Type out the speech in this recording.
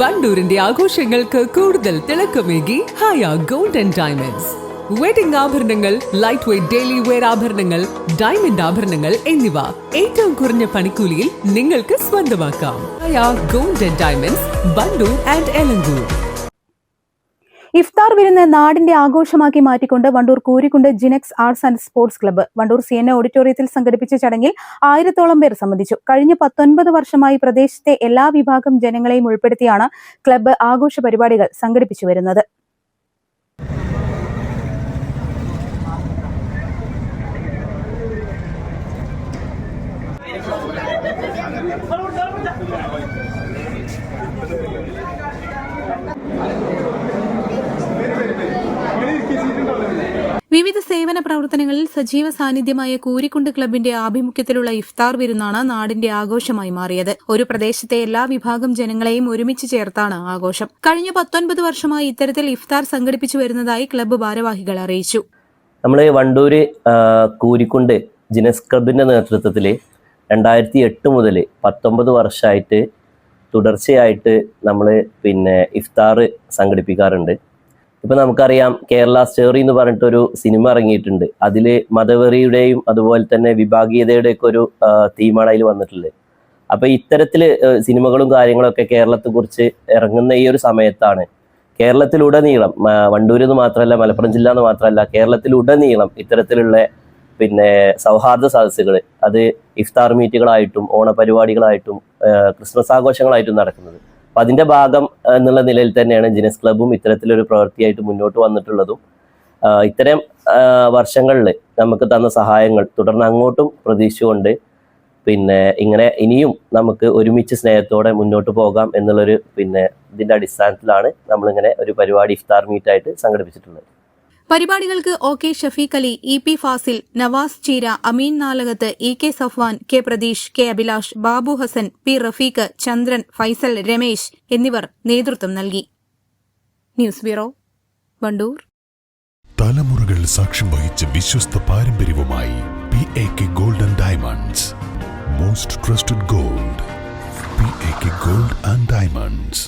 വണ്ടൂരിന്റെ ആഘോഷങ്ങൾക്ക് കൂടുതൽ തിളക്കമേകി Haya gold and diamonds. Wedding ആഭരണങ്ങൾ, ലൈറ്റ് വെയ്റ്റ് ഡെയിലി വെയർ ആഭരണങ്ങൾ, ഡയമണ്ട് ആഭരണങ്ങൾ എന്നിവ ഏറ്റവും കുറഞ്ഞ പണിക്കൂലിയിൽ നിങ്ങൾക്ക് സ്വന്തമാക്കാം. Haya gold and diamonds, Wandoor and Elankur. ഇഫ്താർ വിരുന്ന് നാടിന്റെ ആഘോഷമാക്കി മാറ്റിക്കൊണ്ട് Wandoor Koorikkund Jinex arts and sports club Wandoor CN ഓഡിറ്റോറിയത്തിൽ സംഘടിപ്പിച്ച ചടങ്ങിൽ 1000-ഓളം പേർ സംബന്ധിച്ചു. കഴിഞ്ഞ 19 വർഷമായി പ്രദേശത്തെ എല്ലാ വിഭാഗം ജനങ്ങളെയും ഉൾപ്പെടുത്തിയാണ് ക്ലബ്ബ് ആഘോഷ പരിപാടികൾ സംഘടിപ്പിച്ചു വരുന്നത്. വിവിധ സേവന പ്രവർത്തനങ്ങളിൽ സജീവ സാന്നിധ്യമായ കൂരിക്കുണ്ട് ക്ലബിന്റെ ആഭിമുഖ്യത്തിലുള്ള ഇഫ്താർ വിരുന്നാണ് നാടിന്റെ ആഘോഷമായി മാറിയത്. ഒരു പ്രദേശത്തെ എല്ലാ വിഭാഗം ജനങ്ങളെയും ഒരുമിച്ച് ചേർത്താണ് ആഘോഷം. കഴിഞ്ഞ 19 വർഷമായി ഇത്തരത്തിൽ ഇഫ്താർ സംഘടിപ്പിച്ചു വരുന്നതായി ക്ലബ്ബ് ഭാരവാഹികൾ അറിയിച്ചു. നമ്മൾ വണ്ടൂര് കൂരിക്കുണ്ട് ജിനെക്സ് ക്ലബിന്റെ നേതൃത്വത്തിൽ 2008 മുതൽ 19 വർഷമായിട്ട് തുടർച്ചയായിട്ട് നമ്മൾ ഇഫ്താർ സംഘടിപ്പിക്കാറുണ്ട്. ഇപ്പം നമുക്കറിയാം, കേരള സ്റ്റോറി എന്ന് പറഞ്ഞിട്ടൊരു സിനിമ ഇറങ്ങിയിട്ടുണ്ട്. അതിൽ മതവെറിയുടെയും അതുപോലെ തന്നെ വിഭാഗീയതയുടെയൊക്കെ ഒരു തീമാണ് അതിൽ വന്നിട്ടുള്ളത്. അപ്പം ഇത്തരത്തിൽ സിനിമകളും കാര്യങ്ങളൊക്കെ കേരളത്തെക്കുറിച്ച് ഇറങ്ങുന്ന ഈ ഒരു സമയത്താണ് കേരളത്തിലുടനീളം, വണ്ടൂരിൽ നിന്ന് മാത്രമല്ല, മലപ്പുറം ജില്ല എന്ന് മാത്രമല്ല, കേരളത്തിലുടനീളം ഇത്തരത്തിലുള്ള സൗഹാർദ്ദ സദസ്സുകൾ, അത് ഇഫ്താർ മീറ്റുകളായിട്ടും ഓണപരിപാടികളായിട്ടും ക്രിസ്മസ് ആഘോഷങ്ങളായിട്ടും നടക്കുന്നത്. അപ്പം അതിൻ്റെ ഭാഗം എന്നുള്ള നിലയിൽ തന്നെയാണ് ജിനെക്സ് ക്ലബ്ബും ഇത്തരത്തിലൊരു പ്രവൃത്തിയായിട്ട് മുന്നോട്ട് വന്നിട്ടുള്ളതും. ഇത്തരം വർഷങ്ങളിൽ നമുക്ക് തന്ന സഹായങ്ങൾ തുടർന്ന് അങ്ങോട്ടും പ്രതീക്ഷിച്ചുകൊണ്ട് ഇങ്ങനെ ഇനിയും നമുക്ക് ഒരുമിച്ച് സ്നേഹത്തോടെ മുന്നോട്ട് പോകാം എന്നുള്ളൊരു ഇതിൻ്റെ അടിസ്ഥാനത്തിലാണ് നമ്മളിങ്ങനെ ഒരു പരിപാടി ഇഫ്താർ മീറ്റായിട്ട് സംഘടിപ്പിച്ചിട്ടുള്ളത്. പരിപാടികൾക്ക് OK ഷഫീഖ് അലി, EP ഫാസിൽ, നവാസ് ചീര, അമീൻ Nalakath, EK Safwan, K Pratheesh, K Abhilash, Babu Hasan, P Rafeeq, ചന്ദ്രൻ, ഫൈസൽ, രമേശ് എന്നിവർ നേതൃത്വം നൽകി. News bureau, Wandoor. തലമുറകൾ സാക്ഷ്യം വഹിച്ച വിശ്വസ്ത പാരമ്പര്യവുമായി PAK gold and diamonds. Most trusted gold, PAK gold and diamonds.